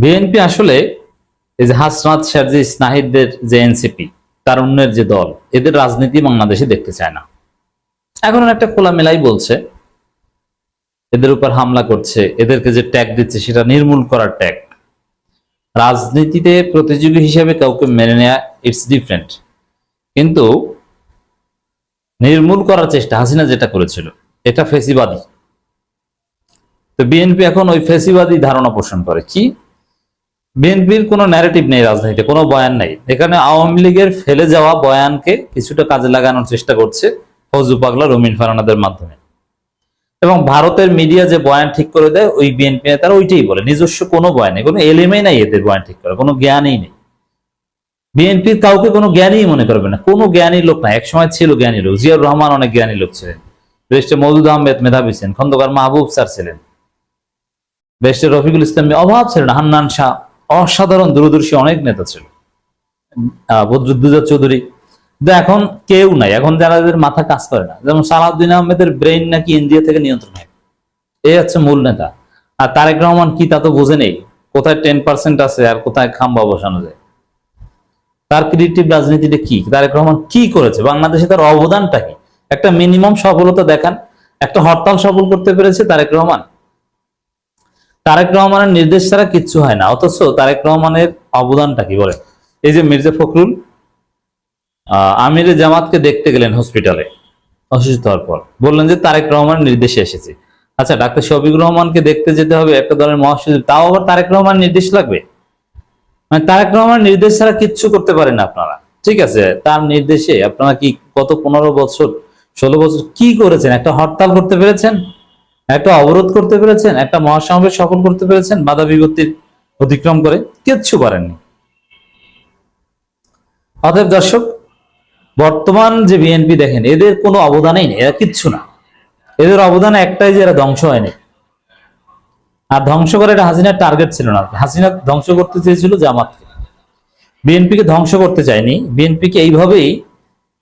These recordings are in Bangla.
বিএনপি আসলে এই যে হাসনাত সার্জিস নাহিদদের যে এনসিপি তারুণ্যের যে দল, এদের রাজনীতি বাংলাদেশে দেখতে চায় না। এখন একটা খোলামেলাই বলছে এদের উপর হামলা করছে, এদেরকে যে ট্যাগ দিচ্ছে সেটা নির্মূল করার ট্যাগ। রাজনীতিতে প্রতিযোগী হিসেবে কাউকে মেনে নেওয়া ইটস ডিফারেন্ট, কিন্তু নির্মূল করার চেষ্টা হাসিনা যেটা করেছিল এটা ফেসিবাদী। তো বিএনপি এখন ওই ফেসিবাদী ধারণা পোষণ করে। কি? বিএনপির কোনো ন্যারেটিভ নেই রাজনীতিতে, কোনো বয়ান নেই। এখানে আওয়ামী লীগের ফেলে যাওয়া বয়ানকে কিছুটা কাজে লাগানোর চেষ্টা করছে ফজলু পাগলা, রুমিন ফারহানাদের মাধ্যমে। এবং ভারতের মিডিয়া যে বয়ান ঠিক করে দেয় ওই বিএনপি নেতারা ওইটাই বলে, নিজস্ব কোনো বয়ান নেই, কোনো এলেমেই নাই এদের বয়ান ঠিক করে, কোনো জ্ঞানই নেই। বিএনপির কাউকে কোনো জ্ঞানী মনে করবে না, কোনো জ্ঞানী লোক না। একসময় ছিল জ্ঞানী লোক, জিয়াউর রহমান অনেক জ্ঞানী লোক ছিলেন, ব্যারিস্টার মওদুদ আহমেদ মেধাবী ছিলেন, খন্দকার মাহবুব স্যার ছিলেন, ব্যারিস্টার রফিকুল ইসলাম অভাব ছিলেন, হান্নান শাহ, অসাধারণ দূরদর্শী অনেক নেতা ছিল, বদরুদ্দোজা চৌধুরী। এখন কেউ নাই, এখন যারা মাথা কাজ করে না। যেমন সালাউদ্দিন আহমেদের ব্রেইন নাকি ইন্ডিয়া থেকে নিয়ন্ত্রণ হয়, এই হচ্ছে মূল নেতা। আর তারেক রহমান কি তা তো বুঝে নেই, কোথায় 10% আছে আর কোথায় খাম্বা বসানো যায়। তার ক্রিয়েটিভ রাজনীতিটা কি, তারেক রহমান কি করেছে বাংলাদেশে, তার অবদানটা কি? একটা মিনিমাম সফলতা দেখান। একটা হরতাল সফল করতে পেরেছে তারেক রহমান। তারেক রহমানের নির্দেশ ছাড়া কিচ্ছু হয় না, অথচ তারেক রহমানের অবদানটা কি বলে? এই যে মির্জা ফখরুল আমিরে জামাতকে দেখতে গেলেন হসপিটালে অসুস্থ হওয়ার পর, বললেন যে তারেক রহমানের নির্দেশে এসেছে। আচ্ছা, ডাক্তার শফিকুর রহমানকে দেখতে যেতে হবে একটা দলের মহাসচিব, তাও আবার তারেক রহমান নির্দেশ লাগবে? মানে তারেক রহমান নির্দেশ ছাড়া কিচ্ছু করতে পারেন না আপনারা। ঠিক আছে, তার নির্দেশে আপনারা কি গত 15 বছর 16 বছর কি করেছেন? একটা হরতাল করতে পেরেছেন, একটা অবরোধ করতে পেরেছেন, একটা মহাসমাবেশ সফল করতে পেরেছেন বাধা বিপত্তির অতিক্রম করে? কিচ্ছু পারেননি। অতএব দর্শক, বর্তমান যে বিএনপি দেখেন, এদের কোনো অবদানই নেই, এরা কিচ্ছু না। এদের অবদান একটাই যে এরা ধ্বংস হয়নি। আর ধ্বংস করে এটা হাসিনার টার্গেট ছিল না। হাসিনা ধ্বংস করতে চেয়েছিল জামাতকে, বিএনপিকে ধ্বংস করতে চায়নি। বিএনপিকে এইভাবেই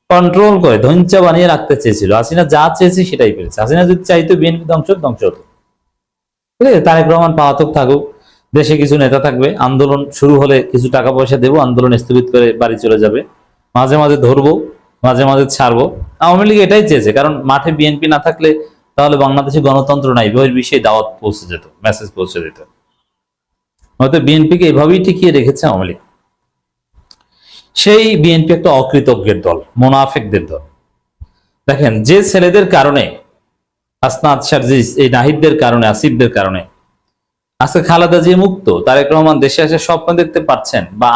কন্ট্রোল করে ধৈর্য বানিয়ে রাখতে চেয়েছিল। হাসিনা যা চেয়েছে সেটাই পেরেছে। হাসিনা যদি চাইতো বিএনপি ধ্বংস হতো। ঠিক আছে, তারেক রহমান পালাতক থাকুক, দেশে কিছু নেতা থাকবে, আন্দোলন শুরু হলে কিছু টাকা পয়সা দেবো, আন্দোলন স্থগিত করে বাড়ি চলে যাবে, মাঝে মাঝে ধরবো, মাঝে মাঝে ছাড়বো। আওয়ামী লীগ এটাই চেয়েছে, কারণ মাঠে বিএনপি না থাকলে তাহলে বাংলাদেশে গণতন্ত্র নাই, বহির্বিশ্বে দাওয়াত পৌঁছে যেত, মেসেজ পৌঁছে যেত। হয়তো বিএনপিকে এভাবেই টিকিয়ে রেখেছে আওয়ামী লীগ। সেই বিএনপি একটা অকৃতজ্ঞের দল, মোনাফেকদের দল। দেখেন, যে ছেলেদের কারণে, হাসনাত সার্জিস, এই নাহিদদের কারণে, আসিফদের কারণে আজকে খালেদা জিয়া মুক্ত, তারেক রহমান দেশে এসে স্বপ্ন দেখতে পাচ্ছেন বা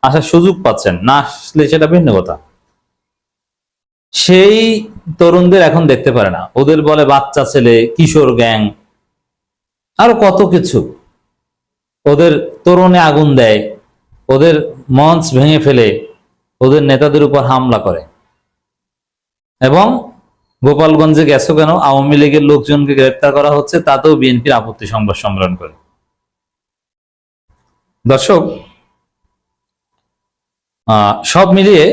আসার সুযোগ পাচ্ছেন, না আসলে সেটা ভিন্ন কথা। সেই তরুণদের এখন দেখতে পারে না, ওদের বলে বাচ্চা ছেলে, কিশোর গ্যাং, আরো কত কিছু। ওদের তরুণে আগুন দেয়, ওদের মঞ্চ ভেঙে ফেলে, ওদের নেতাদের উপর হামলা করে। এবং গোপালগঞ্জে গেছো কেন, আওয়ামী লীগের লোকজনকে গ্রেপ্তার করা হচ্ছে, তাতেও বিএনপির আপত্তি সংবাদ সম্মেলন করে। দর্শক, সব মিলিয়ে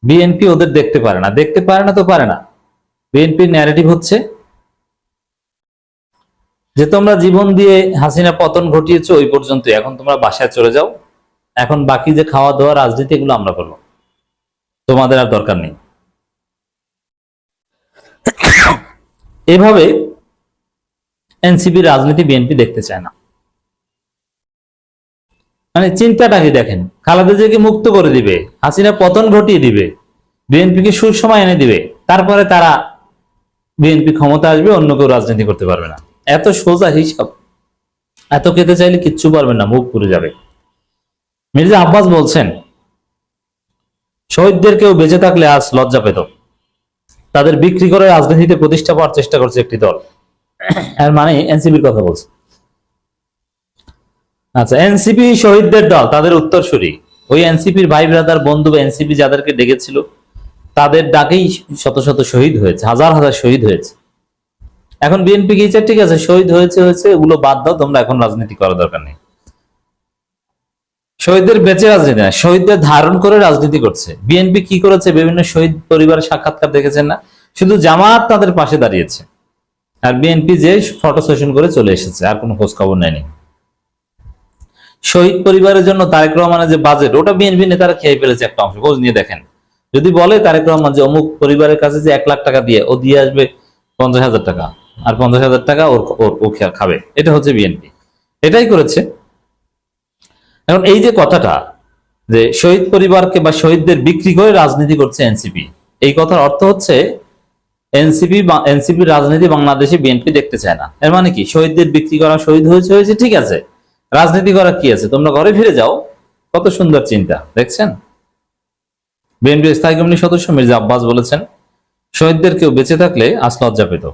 বিএনপি ওদের দেখতে পারে না। দেখতে পারে না তো পারে না। বিএনপির ন্যারেটিভ হচ্ছে যে তোমরা জীবন দিয়ে হাসিনা পতন ঘটিয়েছো ওই পর্যন্তই, এখন তোমরা বাসায় চলে যাও, এখন বাকি যে খাওয়া দাওয়া রাজনীতি এগুলো আমরা করবো, তোমাদের আর দরকার নেই। এভাবে এনসিপি রাজনীতি বিএনপি দেখতে চায় না। মানে চিন্তাটা কি দেখেন, খালেদা জিয়াকে মুক্ত করে দিবে, হাসিনা পতন ঘটিয়ে দিবে, বিএনপিকে সুসময় এনে দিবে, তারপরে তারা বিএনপি ক্ষমতা আসবে, অন্য কেউ রাজনীতি করতে পারবে না। এত সোজা হিসাব। এত খেতে চাইলে কিচ্ছু পারবেন না, মুখ পুড়ে যাবে। মির্জা আব্বাস বলছেন, শহীদদের কেউ বেঁচে থাকলে আজ লজ্জা পেত, তাদের বিক্রি করে রাজনীতিতে প্রতিষ্ঠা পাওয়ার চেষ্টা করছে একটি দল। এর মানে এনসিপির কথা বলছে। আচ্ছা, এনসিপি শহীদদের দল, তাদের উত্তরসূরি। ওই এনসিপির ভাই ব্রাদার বন্ধু, এনসিপি যাদেরকে ডেকেছিল তাদের ডাকেই শত শত শহীদ হয়েছে, হাজার হাজার শহীদ হয়েছে। এখন বিএনপি কি চায়? ঠিক আছে, শহীদ হয়েছে, এগুলো বাদ দাও, তোমরা এখন রাজনীতি করার দরকার নেই। শহীদদের বেঁচে রাজনীতি না, শহীদদের ধারণ করে রাজনীতি করছে। বিএনপি কি করেছে? বিভিন্ন শহীদ পরিবারের সাক্ষাৎকার দেখেছেন না? শুধু জামাত তাদের পাশে দাঁড়িয়েছে, আর বিএনপি যে ফটো সেশন করে চলে এসেছে, আর কোনো খোঁজ খবর নেয়নি। শহীদ পরিবারের জন্য তারেক রহমানের যে বাজেট, ওটা বিএনপি নেতারা খেয়ে ফেলেছে একটা অংশ, খোঁজ নিয়ে দেখেন। যদি বলে তারেক রহমান যে অমুক পরিবারের কাছে যে 1 লাখ টাকা দিয়ে, ও দিয়ে আসবে 50,000 টাকা, আর 50,000 টাকা ও খাবে, এটা হচ্ছে বিএনপি, এটাই করেছে। এখন এই যে কথাটা যে শহীদ পরিবারকে বা শহীদদের বিক্রি করে রাজনীতি করছে এনসিপি, এই কথার অর্থ হচ্ছে এনসিপি রাজনীতি বাংলাদেশে বিএনপি দেখতে চায় না। এর মানে কি, শহীদদের বিক্রি করা, শহীদ হয়েছে হয়েছে ঠিক আছে, রাজনীতি করা কি আছে, তোমরা ঘরে ফিরে যাও। কত সুন্দর চিন্তা দেখছেন। বিএনপি স্থায়ী কমিটির সদস্য মির্জা আব্বাস বলেছেন, শহীদদের কেউ বেঁচে থাকলে আজ লজ্জা পেত।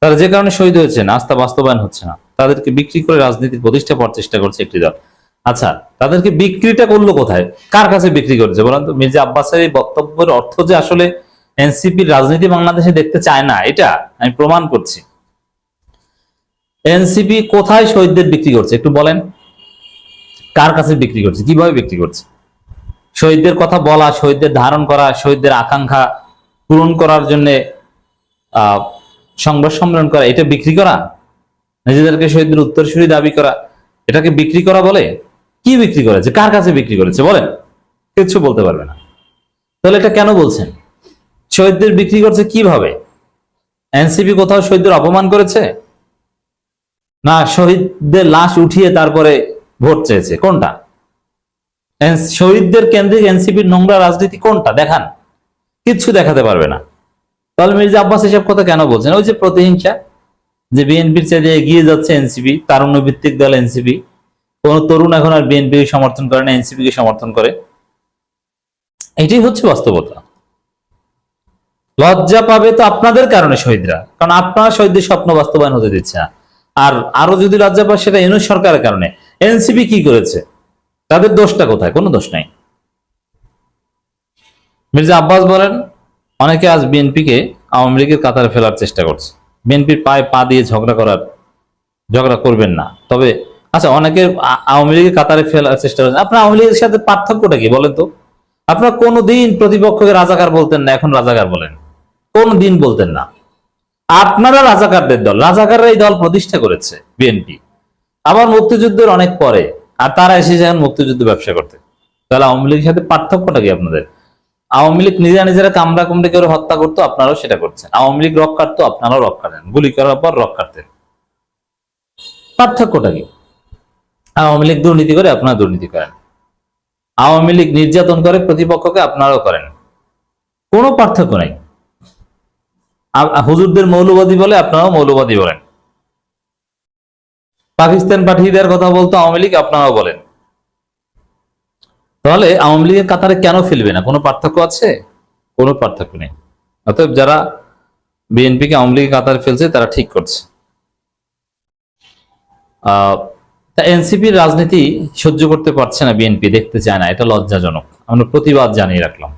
তারা যে কারণে শহীদ হয়েছেন আস্থা বাস্তবায়ন হচ্ছে না, তাদেরকে বিক্রি করে রাজনীতির প্রতিষ্ঠা করার চেষ্টা করছে একটি দল। আচ্ছা, তাদেরকে বিক্রিটা করলো কোথায়, কার কাছে বিক্রি করেছে বলেন তো? মির্জা আব্বাসের এই বক্তব্যের অর্থ যে আসলে এনসিপির রাজনীতি বাংলাদেশে দেখতে চায় না, এটা আমি প্রমাণ করছি। এনসিপি কোথায় শহীদদের বিক্রি করছে একটু বলেন, কার কাছে বিক্রি করছে, কিভাবে বিক্রি করছে? শহীদদের কথা বলা, শহীদদের ধারণ করা, শহীদদের আকাঙ্ক্ষা পূরণ করার জন্য সংবাদ সম্মেলন করা, এটা বিক্রি করা? নিজেদেরকে শহীদদের উত্তরসূরি দাবি করা, এটাকে বিক্রি করা বলে? কি বিক্রি করেছে, কার কাছে বিক্রি করেছে বলেন? কিছু বলতে পারবে না। তাহলে এটা কেন বলছেন? শহীদদের বিক্রি করছে কিভাবে? এনসিপি কোথাও শহীদদের অপমান করেছে? না শহীদদের লাশ উঠিয়ে তারপরে ভোট চেয়েছে? কোনটা? শহীদদের কেন্দ্রিক এনসিপির নোংরা রাজনীতি কোনটা দেখান, কিচ্ছু দেখাতে পারবে না। তাহলে মির্জা আব্বাস এসব কথা কেন বলছেন? ওই যে প্রতিহিংসা, যে বিএনপির চাইতে এগিয়ে যাচ্ছে এনসিপি, তারুণ্য ভিত্তিক দল এনসিপি, কোন তরুণ এখন আর বিএনপি সমর্থন করে না, এনসিপি কে সমর্থন করে। এটাই হচ্ছে বাস্তবতা। লজ্জা পাবে তো আপনাদের কারণে শহীদরা, কারণ আপনারা শহীদদের স্বপ্ন বাস্তবায়ন হতে দিচ্ছে না। আর আরো যদি লজ্জা পায় সেটা ইউনূস সরকারের কারণে। এনসিপি কি করেছে, তাদের দোষটা কোথায়? কোনো দোষ নাই। মির্জা আব্বাস বলেন, অনেকে আজ বিএনপিকে আওয়ামী লীগের কাতারে ফেলার চেষ্টা করছে। বিএনপির পায়ে পা দিয়ে ঝগড়া করবেন না। তবে আচ্ছা, অনেকে আওয়ামী লীগের কাতারে ফেলার চেষ্টা করছেন, আপনার আওয়ামী লীগের সাথে পার্থক্যটা কি বলেন তো? আপনারা কোনোদিন প্রতিপক্ষকে রাজাকার বলতেন না, এখন রাজাকার বলেন, কোনদিন বলতেন না। আপনারা রাজাকারদের দল, রাজাকাররা এই দল প্রতিষ্ঠা করেছে বিএনপি, আবার মুক্তিযুদ্ধের অনেক পরে, আর তারা এসেছে এখন মুক্তিযুদ্ধ ব্যবসা করতে। তাহলে আওয়ামী লীগের সাথে পার্থক্যটা কি আপনাদের? আওয়ামী লীগ নিজেরা কামড়া কুমড়ে করে হত্যা করতো, আপনারাও সেটা করছেন। আওয়ামী লীগ রক কাটতো, আপনারাও রক কাটেন, গুলি করার পর রক কাটতেন। পার্থক্যটা কি? আওয়ামী লীগ দুর্নীতি করে, আপনারা দুর্নীতি করেন। আওয়ামী লীগ নির্যাতন করে প্রতিপক্ষকে, আপনারাও করেন। কোনো পার্থক্য নাই। হুজুরদের মৌলবাদী বলে, আপনারাও মৌলবাদী বলেন। পাকিস্তান পাঠিয়ে দেওয়ার কথা বলতো আওয়ামী লীগ, আপনারাও বলেন। তাহলে আওয়ামী লীগের কাতারে কেন ফেলবে না? কোনো পার্থক্য আছে? কোনো পার্থক্য নেই। অতএব যারা বিএনপিকে আওয়ামী লীগের কাতারে ফেলছে তারা ঠিক করছে। এনসিপির রাজনীতি সহ্য করতে পারছে না বিএনপি, দেখতে চায় না, এটা লজ্জাজনক। আমরা প্রতিবাদ জানিয়ে রাখলাম।